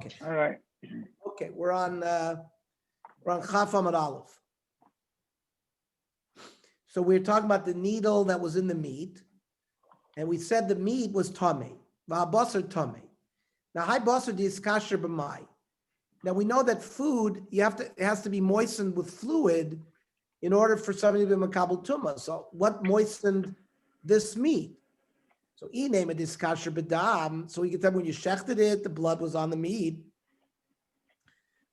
Okay. All right. Okay, we're on Chaf Amud Aleph. So we're talking about the needle that was in the meat, and we said the meat was tamei. V'habasar tamei. Now, hai basar diskasher b'mai. Now we know that food it has to be moistened with fluid in order for somebody to be makabel tumah. So what moistened this meat? So he named it diskasher b'dam. So we can tell when you shechted it, the blood was on the meat.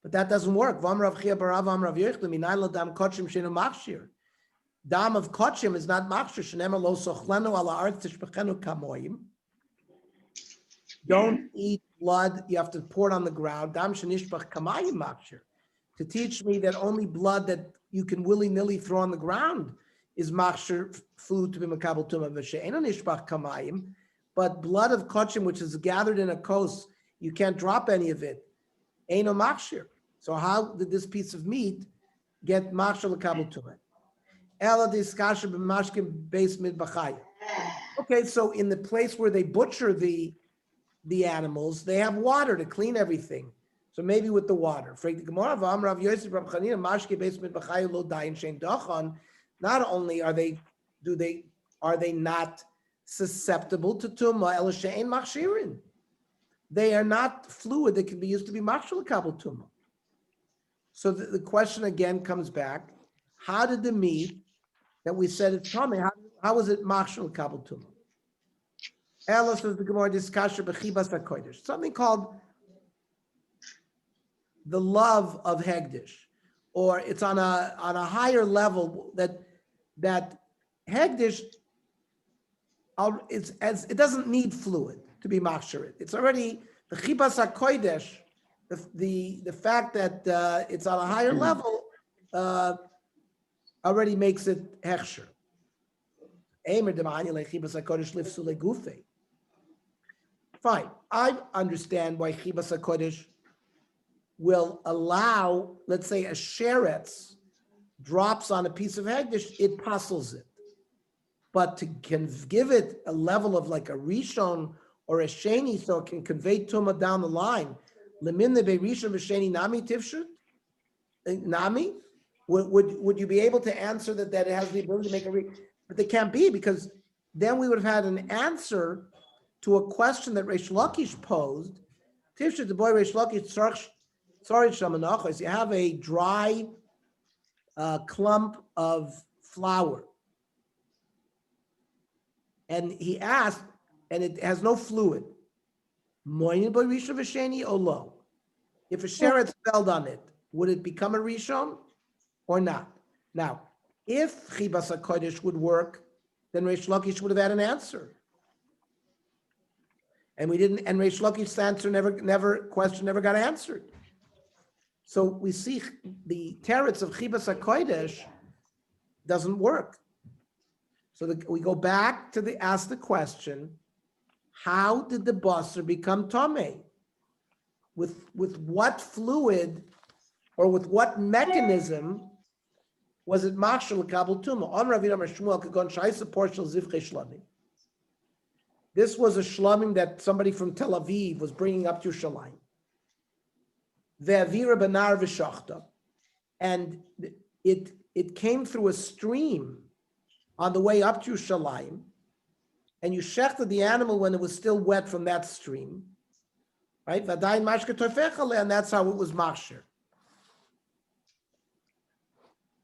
But that doesn't work. Dam of kochim is not machshir. Shenemar lo sochlenu ala arz tishbechenu kamoyim. Don't eat blood. You have to pour it on the ground. Dam shenishbach kamayim machshir. To teach me that only blood that you can willy-nilly throw on the ground is machshir food to be makabel tumah v'she'enu nishbach kamayim. But blood of kochim, which is gathered in a kos, you can't drop any of it. Eino machshir. So how did this piece of meat get machshir l'kabel tumah? Ela diskasher b'mashkim beis midbachaya. Okay, so in the place where they butcher the animals, they have water to clean everything. So maybe with the water. Not only are they not susceptible to tumah, ela she'ein machshirin. They are not fluid that can be used to be machshir l'kabel tumah. So the question again comes back: how did the meat that we said it's tamei, how was it machshir l'kabel tumah? Ella says the Gemara discussion b'chibas hakodesh, something called the love of hegdish, or it's on a higher level that hegdish it doesn't need fluid to be machshir. It's already the chibas hakodesh. The fact that it's on a higher level already makes it hechsher. Fine, I understand why chibas hakodesh will allow, let's say, a sheretz drops on a piece of hegdish, it puzzles it. But to give it a level of like a rishon or a sheni, so it can convey tumah down the line. Lemin the beirishon v'sheni nami tifshut nami. Would you be able to answer that it has the ability to make but they can't be, because then we would have had an answer to a question that Reish Lakish posed. Tifshut the boy Reish Lakish sorry shamanachos. You have a dry clump of flour, and he asked, and it has no fluid. Moyin boy rishon v'sheni or lo? If a sheretz spelled on it, would it become a rishon or not? Now, if chibas hakodesh would work, then Reish Lakish would have had an answer. And we didn't, and Reish Lakish's answer never got answered. So we see the teretz of chibas hakodesh doesn't work. So we go back to ask the question: how did the basar become tamei? With what fluid or with what mechanism was it machshir l'kabel tumah? On Rav Yirmiyah Shmuel kagon shayis porshel zivchei shlamim. This was a shlamim that somebody from Tel Aviv was bringing up to Yerushalayim. Ve'avira benar v'shachta, and it came through a stream on the way up to Yerushalayim, and you shechted the animal when it was still wet from that stream, right? V'adayin mashke tofechale, and that's how it was machshir.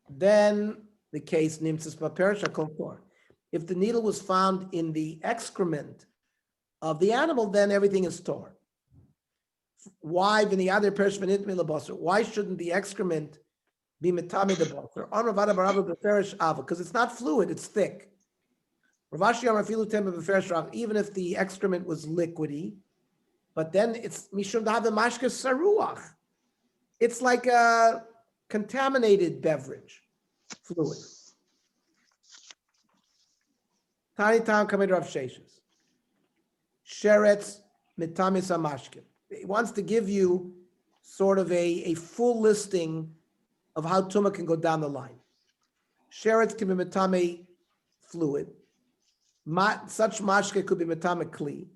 Then the case nimtzas b'perish hakoltor. If the needle was found in the excrement of the animal, then everything is torn. Why in the other person? Why shouldn't the excrement be metame the basar? Because it's not fluid; it's thick. Even if the excrement was liquidy, but then it's mishum da'ave mashke saruach. It's like a contaminated beverage fluid. Tiny town coming Rav Sheshes. Sheretz mitamis amashkim. He wants to give you sort of a full listing of how tumah can go down the line. Sheretz can be mitame fluid. Such mashke could be mitame kli,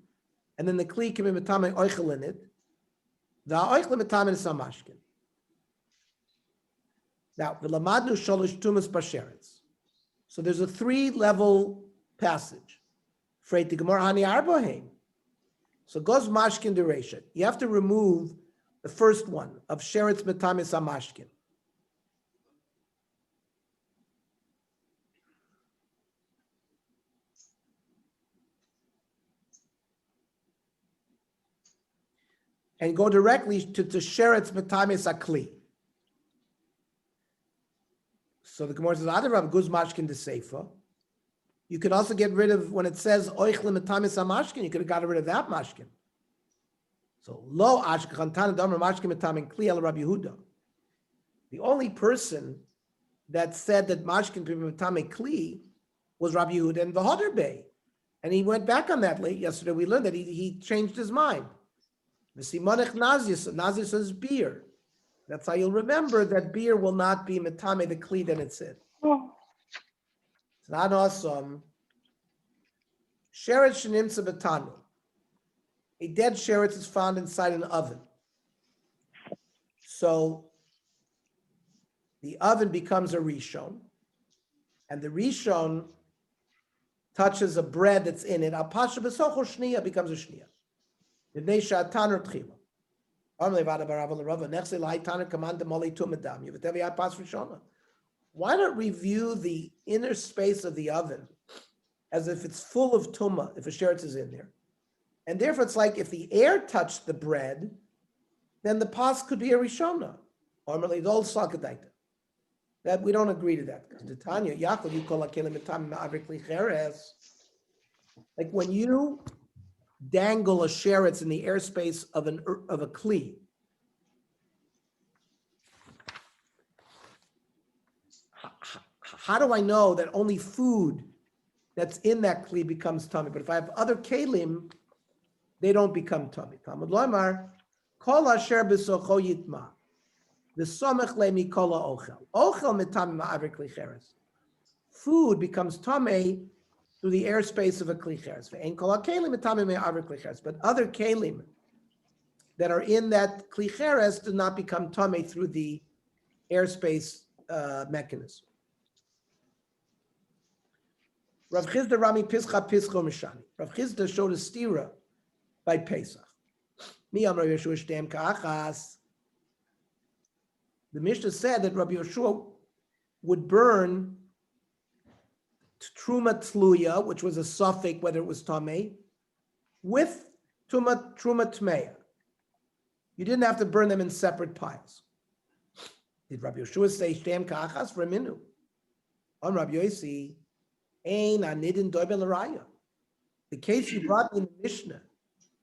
and then the kli can be mitame oichel in it. Va'oichle metamin samashkin. Now, v'lamadnu sholosh tumas basheretz. So there's a 3-level passage. Freit the Gemara hani arboheim. So goes mashkin duration. You have to remove the first one of sheretz metamin samashkin. And go directly to sheretz metamis akli. So the Gemara says, "Adarab guz mashkin de seifa." You could also get rid of when it says oichle metamis amashkin. You could have gotten rid of that mashkin. So lo ashkechan tana damer mashkin metamin kli el Rabbi Yehuda. The only person that said that mashkin metamin kli was Rabbi Yehuda and V'hoder Bey, and he went back on that late yesterday. We learned that he changed his mind. The Simonech Nazir says beer. That's how you'll remember that beer will not be metame the kli that it's in. It's not awesome. Sheretz shenimtza betanu. A dead sheretz is found inside an oven. So the oven becomes a rishon, and the rishon touches a bread that's in it. Al pasha b'socho shniya becomes a shniya. Why not review the inner space of the oven as if it's full of tumah, if a sheretz is in there? And therefore it's like if the air touched the bread, then the pas could be a rishona. That we don't agree to that. Like when you dangle a sheretz in the airspace of a kli. How do I know that only food that's in that kli becomes tummy? But if I have other kelim, they don't become tummy. Talmud loymar, kol asher b'socho yitma, v'somech le mikola ochel. Ochel mitami ma'avir kli cheres. Food becomes tummy through the airspace of a kli cheres. But other kelim that are in that kli cheres do not become tamei through the airspace mechanism. Rav Chizda Rami Pischa Pischo Mishani. Rav Chizda showed a stira by Pesach. Mi amar Yeshua shtem ka'achas. The Mishnah said that Rabbi Yeshua would burn truma tluya, which was a suffix, whether it was tamei, with truma tmeya. You didn't have to burn them in separate piles. Did Rabbi Yeshua say shtem ka'achas for a minu? On Rabbi Yossi, ein anidin doiben l'raya. The case you brought in the Mishnah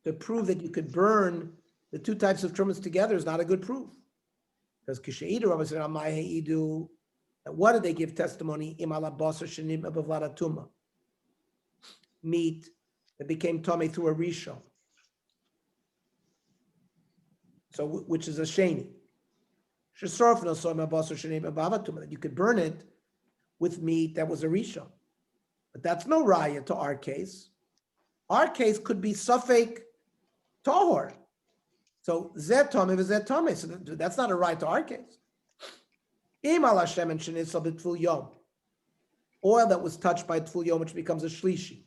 to prove that you could burn the two types of trumas together is not a good proof. Because Kishaidu Rabbi said, Amai heidu. What did they give testimony? Meat that became tummy through a rishon. So, which is a sheni. That you could burn it with meat that was a rishon. But that's no raya to our case. Our case could be safek tahor. So zet tummy is zet tummy. So that's not a raya to our case. Oil that was touched by tful yom, which becomes a shlishi.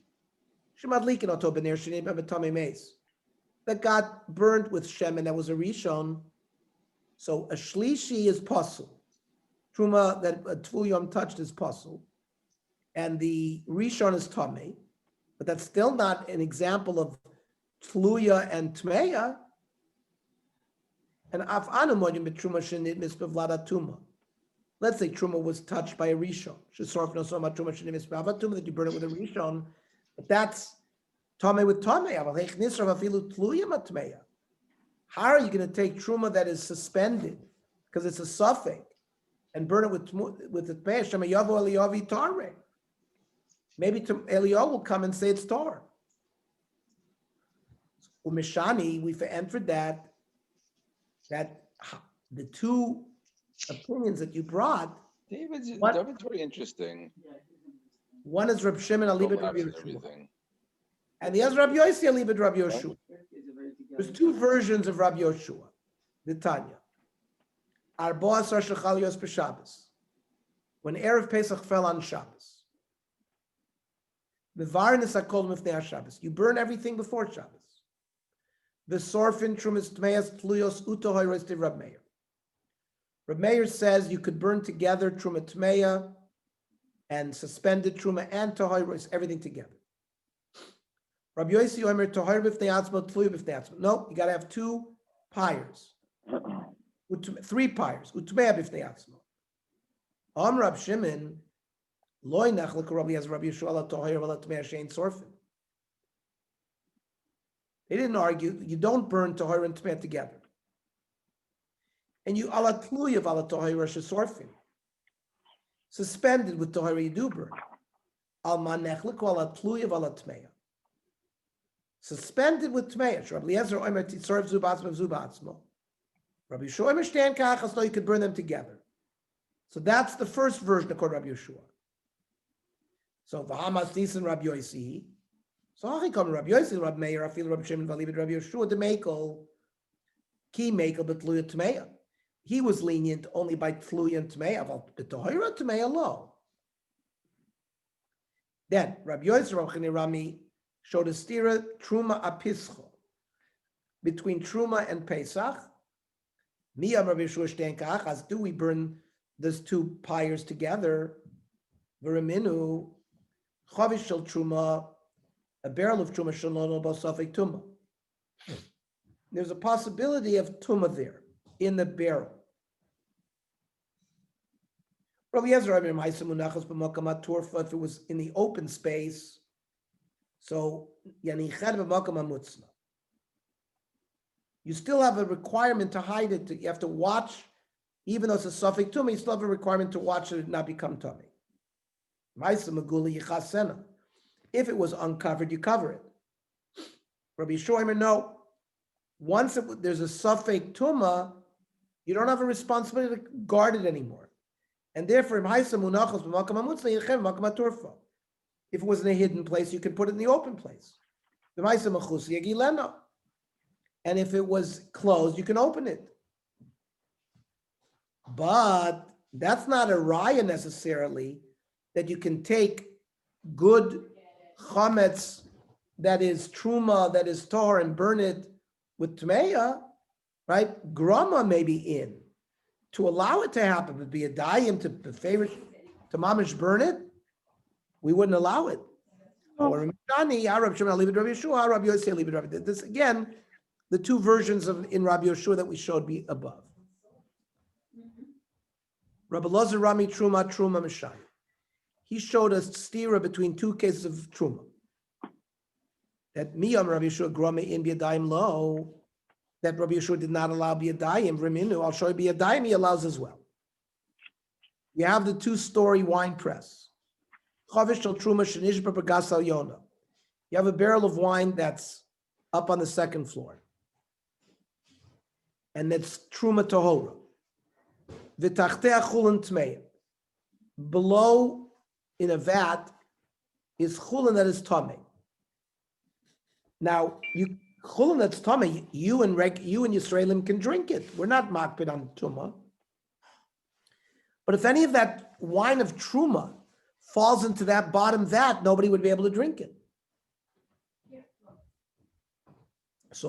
That got burnt with shemen, that was a rishon. So a shlishi is pasul. Truma that a tful yom touched is pasul. And the rishon is tamei. But that's still not an example of tluya and tmeya. And af anamodim betruma shenit mispevlada tuma. Let's say truma was touched by a rishon. That you burn it with a rishon, but that's tamei with tamei. How are you going to take truma that is suspended because it's a suffix and burn it with the tmei? Maybe Eliyahu will come and say it's tar. Umishani, we entered that the two opinions that you brought. David's very interesting. One is Reb Shimon Alibid Rabbi Yeshua, and the other Rabbi Yossi Alibid Rabbi Yeshua. There's two versions of Rabbi Yeshua. The Tanya. Arba Asar Shechal Yos B'Shabbos. When Erev Pesach fell on Shabbos. The Varnis Akol Mifnei Shabbos. You burn everything before Shabbos. The Sorfin Trumas Tmeas Tluyos Uto Hoyres de Rab Meir. Rab Meir says you could burn together Truma Tmeya and suspended Truma and Tohoyres, everything together. Rabbi Yossi Omer Tohoyer B'Fnei Atzmo Tluya B'Fnei Atzmo. No, you got to have 2 pyres. 3 pyres. Utmeya B'Fnei Atzmo. Rab Shimon, Loy Nechlek Rabbi as Rabbi Yeshua ala Tohoyer ala Tmeya Shein Sorfin. They didn't argue. You don't burn Tohoyer and Tmeya together. And you ala Tluya ala Tohoyer Shesorfin. Suspended with Tohoyer you do burn. Alma Nechlek ala Tluya ala Tmeya. Suspended with Tmeya. Rabbi Eliezer Omer Titzorv Zubatzmo Zubatzmo. Rabbi Yeshua Omer Shtan Kachas. No, you could burn them together. So that's the first version according to Rabbi Yeshua. So V'hamas Nisan Rabbi Yossi. So I come Rabbi Yossi, Rabbi Meir, I feel Rabbi Shimon, Valibid Rabbi Yeshua, the Mekel, Ki Mekel, but Tluya Tmeya. He was lenient only by Tluya and Tmeya, but Tohira Tmeya lo. Then Rabbi Yossi, Rabbi Chini Rami showed a stira Truma Apischo between Truma and Pesach. Miyam Rabbi Yeshua Shten Kachas. Do we burn those 2 pyres together? V'raminu Chavish Shel Truma, a barrel of Truma Shalom Basafik Tuma. There's a possibility of Tuma there in the barrel. Rabbi Yezer, I mean, if it was in the open space, so you still have a requirement to hide it. You have to watch, even though it's a Safik Tuma, you still have a requirement to watch it not become tummy. If it was uncovered, you cover it. Rabbi Yeshua, no. Once there's a Safek Tuma, you don't have a responsibility to guard it anymore. And therefore, if it was in a hidden place, you could put it in the open place. And if it was closed, you can open it. But that's not a raya necessarily that you can take good chametz that is truma, that is tor, and burn it with tmeya, right? Grama may be in. To allow it to happen, would be a dayim to favorite to mamish burn it. We wouldn't allow it. This again, the 2 versions of in Rabbi Yeshua that we showed above. Rabbi Lozer Rami Truma Mishai. He showed us stira between 2 cases of truma. That miyam Rabbi Yeshua grama in biyadayim lo. That Rabbi Yeshua did not allow biyadayim. Reminu, I'll show you biyadayim he allows as well. You have the 2-story wine press. Chavish al truma shenish b'pagas al yona. You have a barrel of wine that's up on the 2nd floor, and that's truma tahora. V'tachtei chulin tmeya. Below, in a vat, is chulin that is tamei. Now, chulin that's tamei, you and Yisraelim can drink it. We're not makpid on tuma. But if any of that wine of truma falls into that bottom vat, nobody would be able to drink it. So,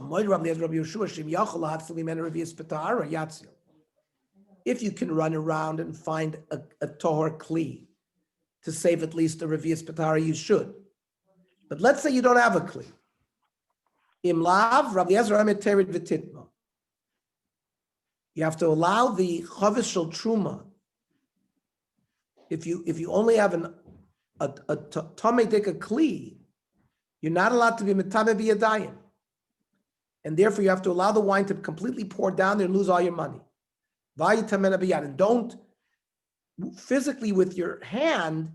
if you can run around and find a tohor kli to save at least a revius patara, you should. But let's say you don't have a kli. Imlav, Rabbi Ezra terid v'titma. You have to allow the chavis shel truma. If you only have a tamei dika kli, you're not allowed to be metame biyadayim. And therefore you have to allow the wine to completely pour down there and lose all your money. And don't physically with your hand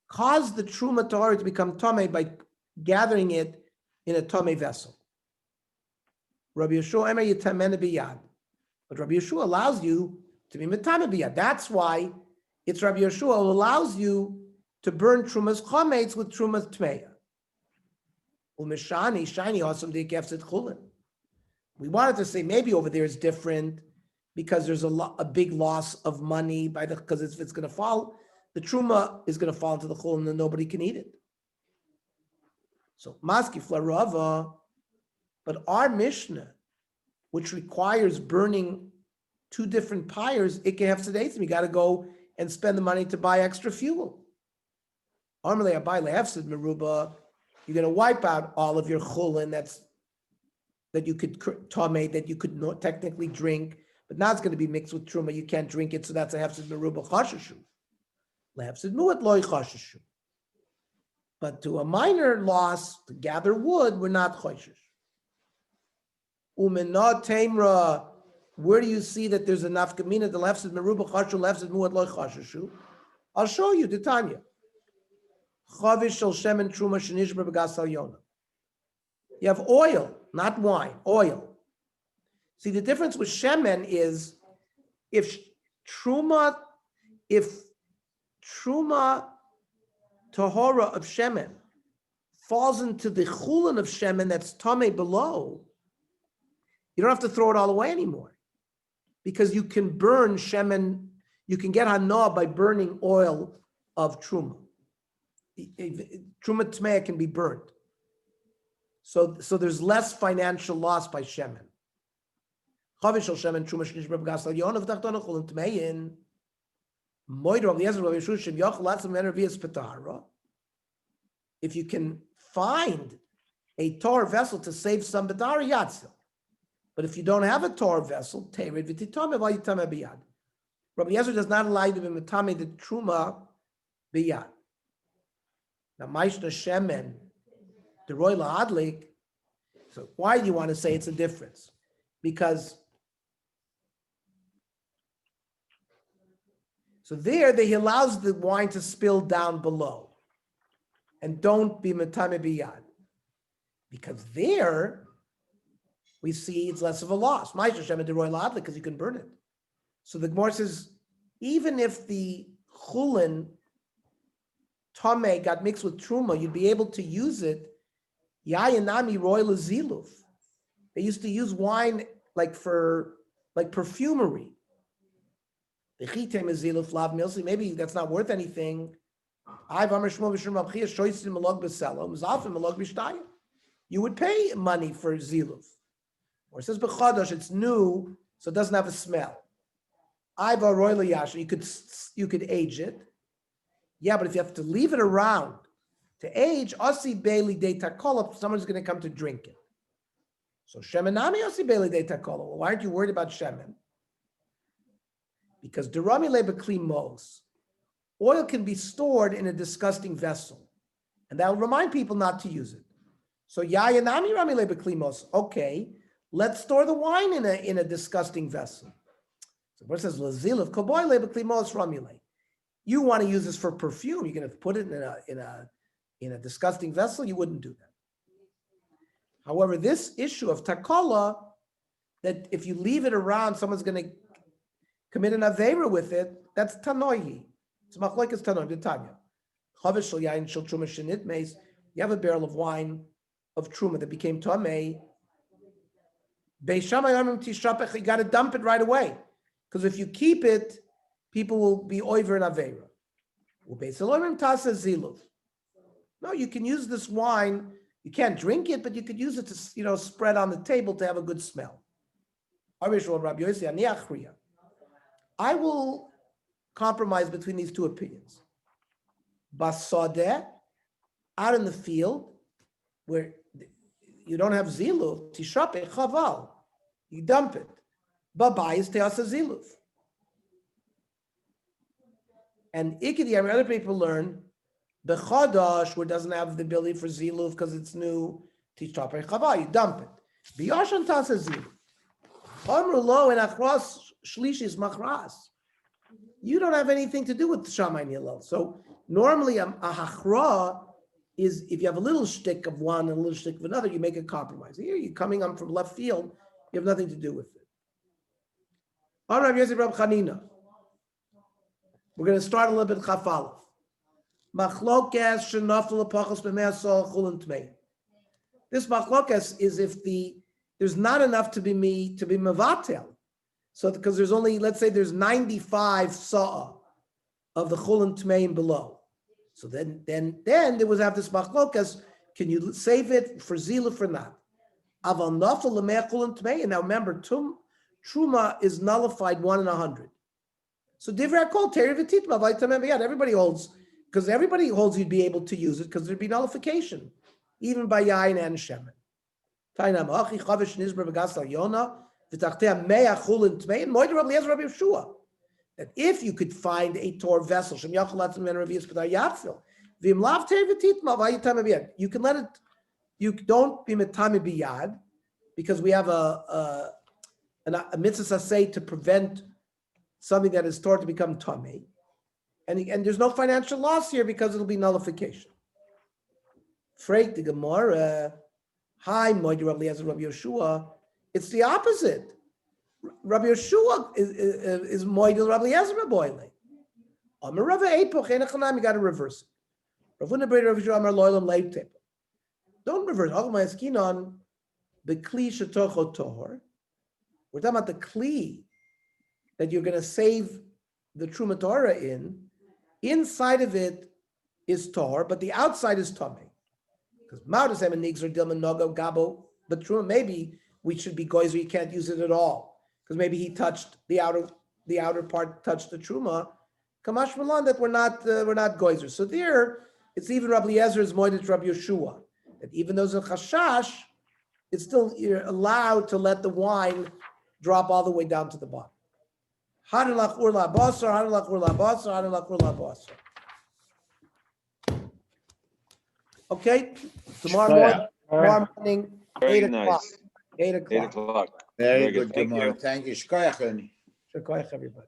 cause the truma tahara to become tamei by gathering it in a tamei vessel. Rabbi Yeshua emer yitamena biyad, but Rabbi Yeshua allows you to be metame biyad. That's why it's Rabbi Yeshua who allows you to burn trumas chametz with trumas tmeya. Umeshani shiny awesome dikefset chulin. We wanted to say maybe over there is different because there's a big loss of money because if it's going to fall, the truma is going to fall into the chul and then nobody can eat it. So maski flarava, but our Mishnah, which requires burning 2 different pyres, it can have sedatum. You got to go and spend the money to buy extra fuel. You're going to wipe out all of your chulin that you could tomate, that you could not technically drink, but now it's going to be mixed with truma. You can't drink it, so that's a hefsid meruba chashashu. Lehefsid muat loy chashashu. But to a minor loss, to gather wood, we're not choshesh. Umenah temra, where do you see that there's enough kamina? The lefsid meruba chashu, lefsid muat loy chashashu. I'll show you the Tanya. Chavish shel shemen truma shenishbar b'gas al yona. You have oil, not wine, oil. See, the difference with shemen is if truma tahora of shemen falls into the chulin of shemen that's tameh below, you don't have to throw it all away anymore because you can burn shemen, you can get hana by burning oil of truma. Truma tmeya can be burned. So there's less financial loss by shemen. If you can find a tar vessel to save some bedar yatzil, but if you don't have a tar vessel, Rabbi Yezer does not allow you to be metame the truma biyad. Now, Maishna Shemen, the Roy Adlik. So why do you want to say it's a difference? Because he allows the wine to spill down below, and don't be metame biyad. Because there we see it's less of a loss. Maishna Shemen the Roy Adlik, because you can burn it. So the Gemara says, even if the chulin Tomei got mixed with truma, you'd be able to use it. Yayanami royal ziluf. They used to use wine like perfumery. The chitem is ziluf lav milsi. Maybe that's not worth anything. You would pay money for ziluf. Or it says b'chadash, it's new, so it doesn't have a smell. Iva royal yasha, you could age it. Yeah, but if you have to leave it around to age, Asi Bailey de Takola, someone's going to come to drink it. So Shemenami Asi Bailey de Takola. Well, why aren't you worried about Shemen? Because Durami Lebekli Mos, oil can be stored in a disgusting vessel, and that will remind people not to use it. So Yayanami Rami Lebekli Mos. Okay, let's store the wine in a disgusting vessel. So what says Lazil of Koboy Lebekli Mos Ramile. You want to use this for perfume. You're going to put it in a disgusting vessel. You wouldn't do that. However, this issue of takola, that if you leave it around, someone's going to commit an aveira with it. That's tanoihi. It's machlokes tanoim the Tanya. Chavish shel yain shel truma shenit meis. You have a barrel of wine of truma that became tamei. Beishamay amim tishrapech. You got to dump it right away, because if you keep it, people will be over in Aveira. No, you can use this wine. You can't drink it, but you could use it to, spread on the table to have a good smell. I will compromise between these two opinions. Basadeh, out in the field, where you don't have ziluf, tishape chaval, you dump it. Babayis teasa ziluf. And Ikidiyam, other people learn the Chadash, where it doesn't have the ability for Ziluf because it's new, Tishtapei Chava, you dump it. Biyashan Tasa Ziluf. Amru lo and Achras Shlishis Machras. You don't have anything to do with Shammai Nilal. So normally a Hachra is, if you have a little shtick of one and a little shtick of another, you make a compromise. Here you're coming on from left field, you have nothing to do with it. Amr Rav Yosef Rab Chanina. We're going to start a little bit chafalef. Machlokes shenafel apachos b'me'asol chulin tmei. This machlokes is if the there's not enough to be mevatel. So because there's only, let's say there's 95 saw of the chulin tmeim below. So then there was have this machlokas. Can you save it for zila for not? Aval nafel lemei chulin tmeim. Now remember, truma is nullified 1 in 100. So divrei kol teri v'titma v'aytamem b'yad. Everybody holds you'd be able to use it because there'd be nullification, even by yain and shemen. Tainam achi chavish nizber v'gas al yona v'tachtea mea chulin tmeim moed Rabbi Eliezer Rabbi Yeshua. That if you could find a tor vessel, Shem Yachol Latzim Ben Revius B'Dar Yatfil, V'im Lav Tei V'Titma V'Ayitam B'Yad. You can let it. You don't be Metami B'Yad because we have a mitzvah say to prevent something that is stored to become tummy, and there's no financial loss here because it'll be nullification. Freit the Gemara, hi Moed Rabbi Eliezer Rabbi Yeshua. It's the opposite. Rabbi Yeshua is moidel Rabbi Eliezer boiling. Amar Rabbi Epoch enachanam. You got to reverse it. Ravuna Brei Rabbi Yeshua Amar Loilam Leitep. Don't reverse. Agma Eskinon the kli shetocho tohor. We're talking about the kli that you're going to save the truma Torah in. Inside of it is tor, but the outside is tummy. Because ma'odus em nigzer dilman nogo gabo. But truma maybe we should be goyzer. You can't use it at all. Because maybe he touched the outer part touched the truma. Kamash Malan that we're not goyzer. So there, it's even Rabbi Eliezer is moeded Rabbi Yeshua. That even though it's a chashash, it's still you're allowed to let the wine drop all the way down to the bottom. Hadalach urla basar, hadalach urla basar, hadalach urla basar. Okay, tomorrow morning, Very 8 o'clock. nice. 8 o'clock. 8 o'clock. Very Very good. good. Thank you. Thank you. Shkoyach. Shkoyach, everybody.